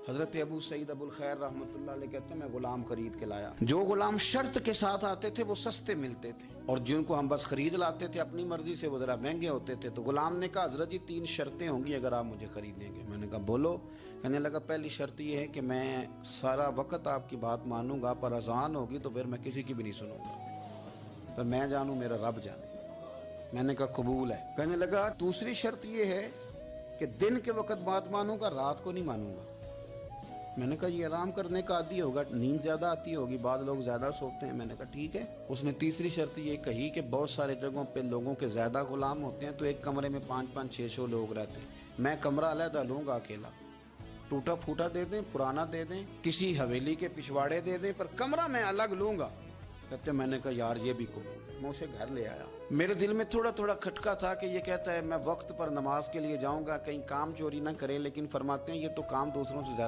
حضرت ابو سعید ابو الخیر رحمۃ اللہ علیہ کہتے ہیں میں غلام خرید کے لایا. جو غلام شرط کے ساتھ آتے تھے وہ سستے ملتے تھے، اور جن کو ہم بس خرید لاتے تھے اپنی مرضی سے وہ ذرا مہنگے ہوتے تھے. تو غلام نے کہا حضرت جی 3 شرطیں ہوں گی اگر آپ مجھے خریدیں گے. میں نے کہا بولو. کہنے لگا پہلی شرط یہ ہے کہ میں سارا وقت آپ کی بات مانوں گا، پر اذان ہوگی تو پھر میں کسی کی بھی نہیں سنوں گا، پر میں جانوں میرا رب جانے. میں نے کہا قبول ہے. کہنے لگا دوسری شرط یہ ہے کہ دن کے وقت بات مانوں گا، رات کو نہیں مانوں گا. میں نے کہا یہ آرام کرنے کا عادی ہوگا، نیند زیادہ آتی ہوگی، بعض لوگ زیادہ سوتے ہیں. میں نے کہا ٹھیک ہے. اس نے تیسری شرط یہ کہی کہ بہت سارے جگہوں پہ لوگوں کے زیادہ غلام ہوتے ہیں تو ایک کمرے میں 5-5 6 لوگ رہتے ہیں. میں کمرہ علیحدہ لوں گا اکیلا، ٹوٹا پھوٹا دے دیں، پرانا دے دیں، کسی حویلی کے پچھواڑے دے دیں، پر کمرہ میں الگ لوں گا. کہتے میں نے کہا یار یہ بھی قبول. میں اسے گھر لے آیا. میرے دل میں تھوڑا تھوڑا کھٹکا تھا کہ یہ کہتا ہے میں وقت پر نماز کے لیے جاؤں گا، کہیں کام چوری نہ کرے، لیکن فرماتے ہیں یہ تو کام دوسروں سے زیادہ